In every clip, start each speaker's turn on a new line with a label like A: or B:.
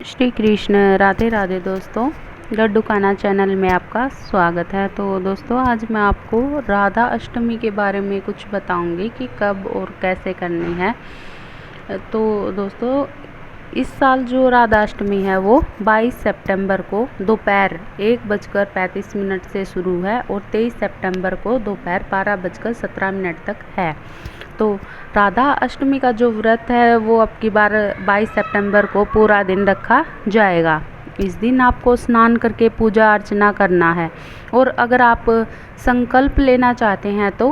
A: श्री कृष्ण। राधे राधे दोस्तों, लड्डू खाना चैनल में आपका स्वागत है। तो दोस्तों, आज मैं आपको राधा अष्टमी के बारे में कुछ बताऊंगी कि कब और कैसे करनी है। तो दोस्तों, इस साल जो राधा अष्टमी है वो 22 सितंबर को दोपहर 1:35 से शुरू है और 23 सितंबर को दोपहर 12:17 तक है। तो राधा अष्टमी का जो व्रत है वो अब की बार 22 सितंबर को पूरा दिन रखा जाएगा। इस दिन आपको स्नान करके पूजा अर्चना करना है और अगर आप संकल्प लेना चाहते हैं तो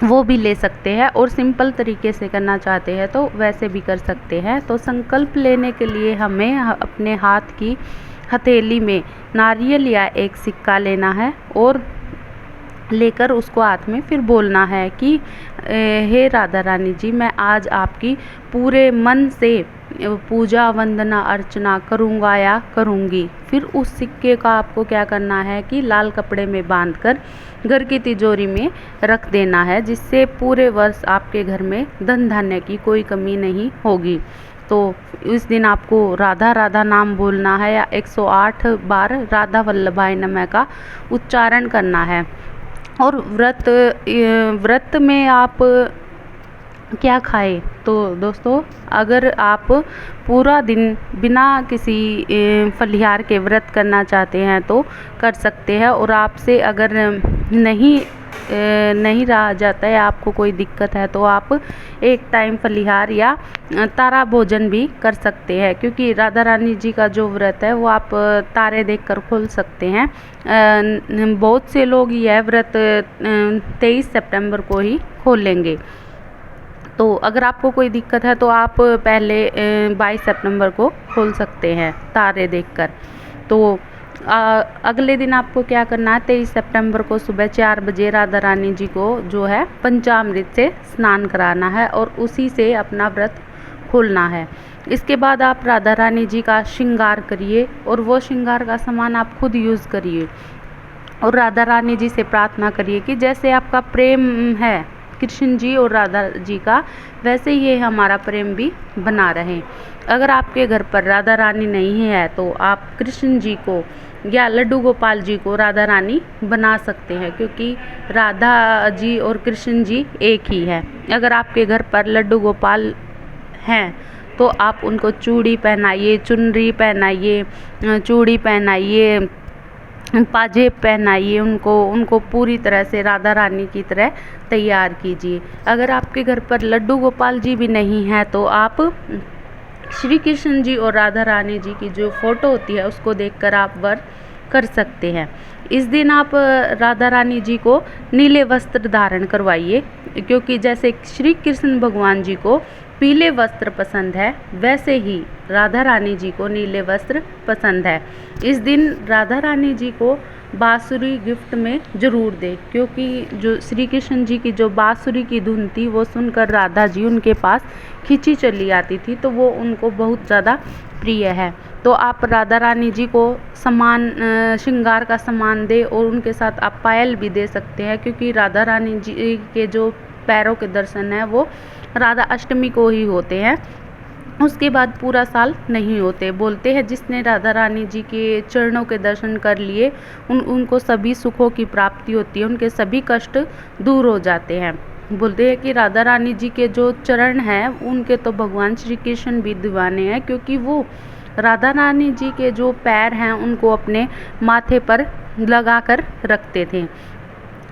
A: वो भी ले सकते हैं और सिंपल तरीके से करना चाहते हैं तो वैसे भी कर सकते हैं। तो संकल्प लेने के लिए हमें अपने हाथ की हथेली में नारियल या एक सिक्का लेना है और लेकर उसको हाथ में फिर बोलना है कि हे राधा रानी जी, मैं आज आपकी पूरे मन से पूजा वंदना अर्चना करूँगा या करूँगी। फिर उस सिक्के का आपको क्या करना है कि लाल कपड़े में बांधकर घर की तिजोरी में रख देना है, जिससे पूरे वर्ष आपके घर में धन धान्य की कोई कमी नहीं होगी। तो इस दिन आपको राधा राधा नाम बोलना है या 108 बार राधा वल्लभाय नमः का उच्चारण करना है। और व्रत में आप क्या खाएं? तो दोस्तों, अगर आप पूरा दिन बिना किसी फलिहार के व्रत करना चाहते हैं तो कर सकते हैं और आपसे अगर नहीं रहा जाता है, आपको कोई दिक्कत है, तो आप एक टाइम फलिहार या तारा भोजन भी कर सकते हैं, क्योंकि राधा रानी जी का जो व्रत है वो आप तारे देखकर खोल सकते हैं। बहुत से लोग यह व्रत 23 सितंबर को ही खोलेंगे। तो अगर आपको कोई दिक्कत है तो आप पहले 22 सितंबर को खोल सकते हैं तारे देखकर। तो अगले दिन आपको क्या करना है, 23 सितंबर को सुबह 4 बजे राधा रानी जी को जो है पंचामृत से स्नान कराना है और उसी से अपना व्रत खोलना है। इसके बाद आप राधा रानी जी का श्रृंगार करिए और वो श्रृंगार का सामान आप खुद यूज़ करिए और राधा रानी जी से प्रार्थना करिए कि जैसे आपका प्रेम है कृष्ण जी और राधा जी का, वैसे ही हमारा प्रेम भी बना रहे। अगर आपके घर पर राधा रानी नहीं है तो आप कृष्ण जी को या लड्डू गोपाल जी को राधा रानी बना सकते हैं, क्योंकि राधा जी और कृष्ण जी एक ही है। अगर आपके घर पर लड्डू गोपाल हैं तो आप उनको चूड़ी पहनाइए, चुनरी पहनाइए, चूड़ी पहनाइए, पाजेब पहनाइए, उनको पूरी तरह से राधा रानी की तरह तैयार कीजिए। अगर आपके घर पर लड्डू गोपाल जी भी नहीं है तो आप श्री कृष्ण जी और राधा रानी जी की जो फोटो होती है उसको देखकर आप व्रत कर सकते हैं। इस दिन आप राधा रानी जी को नीले वस्त्र धारण करवाइए, क्योंकि जैसे श्री कृष्ण भगवान जी को पीले वस्त्र पसंद है, वैसे ही राधा रानी जी को नीले वस्त्र पसंद है। इस दिन राधा रानी जी को बांसुरी गिफ्ट में ज़रूर दे, क्योंकि जो श्री कृष्ण जी की जो बांसुरी की धुन थी वो सुनकर राधा जी उनके पास खिंची चली आती थी, तो वो उनको बहुत ज़्यादा प्रिय है। तो आप राधा रानी जी को सामान श्रृंगार का सामान दे और उनके साथ आप पायल भी दे सकते हैं, क्योंकि राधा रानी जी के जो पैरों के दर्शन है वो राधा अष्टमी को ही होते हैं, उसके बाद पूरा साल नहीं होते। बोलते हैं जिसने राधा रानी जी के चरणों के दर्शन कर लिए उनको सभी सुखों की प्राप्ति होती है, उनके सभी कष्ट दूर हो जाते हैं। बोलते हैं कि राधा रानी जी के जो चरण हैं उनके तो भगवान श्री कृष्ण भी दीवाने हैं, क्योंकि वो राधा रानी जी के जो पैर हैं उनको अपने माथे पर लगा कर रखते थे।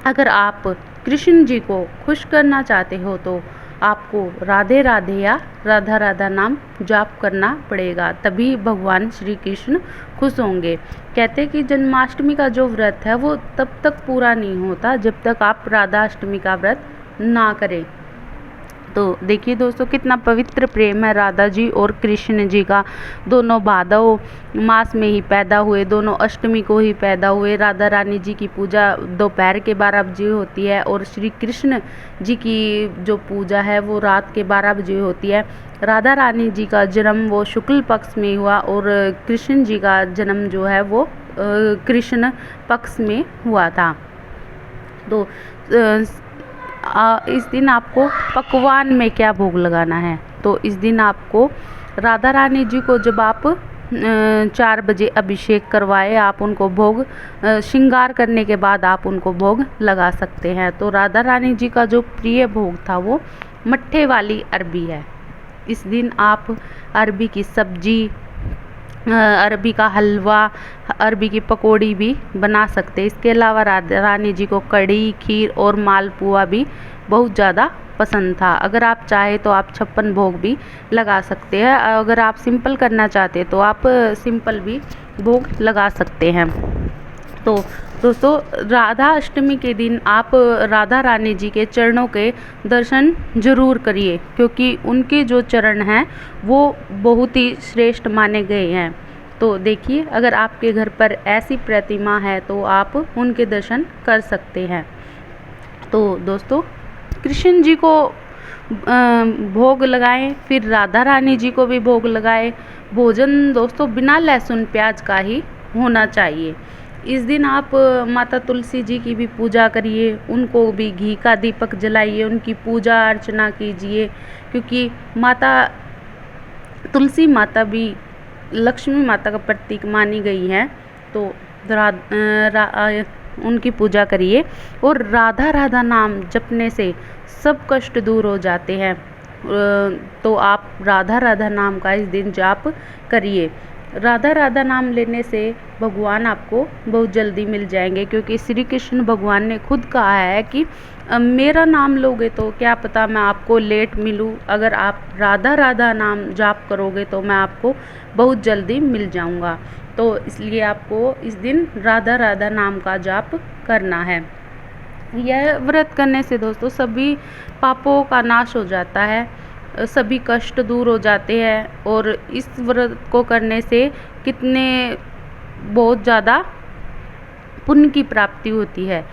A: अगर आप कृष्ण जी को खुश करना चाहते हो तो आपको राधे राधे या राधा राधा नाम जाप करना पड़ेगा, तभी भगवान श्री कृष्ण खुश होंगे। कहते हैं कि जन्माष्टमी का जो व्रत है वो तब तक पूरा नहीं होता जब तक आप राधा अष्टमी का व्रत ना करें। तो देखिए दोस्तों, कितना पवित्र प्रेम है राधा जी और कृष्ण जी का। दोनों भादव मास में ही पैदा हुए, दोनों अष्टमी को ही पैदा हुए। राधा रानी जी की पूजा दोपहर के 12 बजे होती है और श्री कृष्ण जी की जो पूजा है वो रात के 12 बजे होती है। राधा रानी जी का जन्म वो शुक्ल पक्ष में हुआ और कृष्ण जी का जन्म जो है वो कृष्ण पक्ष में हुआ था। तो इस दिन आपको पकवान में क्या भोग लगाना है, तो इस दिन आपको राधा रानी जी को जब आप 4 बजे अभिषेक करवाए, आप उनको भोग श्रृंगार करने के बाद आप उनको भोग लगा सकते हैं। तो राधा रानी जी का जो प्रिय भोग था वो मट्ठे वाली अरबी है। इस दिन आप अरबी की सब्जी, अरबी का हलवा, अरबी की पकौड़ी भी बना सकते हैं। इसके अलावा राधा रानी जी को कढ़ी, खीर और मालपुआ भी बहुत ज़्यादा पसंद था। अगर आप चाहे तो आप 56 भोग भी लगा सकते हैं। अगर आप सिंपल करना चाहते हैं तो आप सिंपल भी भोग लगा सकते हैं। तो दोस्तों, राधा अष्टमी के दिन आप राधा रानी जी के चरणों के दर्शन ज़रूर करिए, क्योंकि उनके जो चरण हैं वो बहुत ही श्रेष्ठ माने गए हैं। तो देखिए, अगर आपके घर पर ऐसी प्रतिमा है तो आप उनके दर्शन कर सकते हैं। तो दोस्तों, कृष्ण जी को भोग लगाएं, फिर राधा रानी जी को भी भोग लगाएं। भोजन दोस्तों बिना लहसुन प्याज का ही होना चाहिए। इस दिन आप माता तुलसी जी की भी पूजा करिए, उनको भी घी का दीपक जलाइए, उनकी पूजा अर्चना कीजिए, क्योंकि माता तुलसी माता भी लक्ष्मी माता का प्रतीक मानी गई है। तो उनकी पूजा करिए, और राधा राधा नाम जपने से सब कष्ट दूर हो जाते हैं। तो आप राधा राधा नाम का इस दिन जाप करिए। राधा राधा नाम लेने से भगवान आपको बहुत जल्दी मिल जाएंगे, क्योंकि श्री कृष्ण भगवान ने खुद कहा है कि मेरा नाम लोगे तो क्या पता मैं आपको लेट मिलूं, अगर आप राधा राधा नाम जाप करोगे तो मैं आपको बहुत जल्दी मिल जाऊंगा। तो इसलिए आपको इस दिन राधा राधा नाम का जाप करना है। यह व्रत करने से दोस्तों सभी पापों का नाश हो जाता है, सभी कष्ट दूर हो जाते हैं, और इस व्रत को करने से कितने बहुत ज़्यादा पुण्य की प्राप्ति होती है।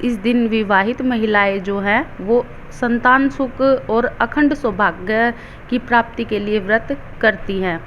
A: इस दिन विवाहित महिलाएं जो हैं वो संतान सुख और अखंड सौभाग्य की प्राप्ति के लिए व्रत करती हैं।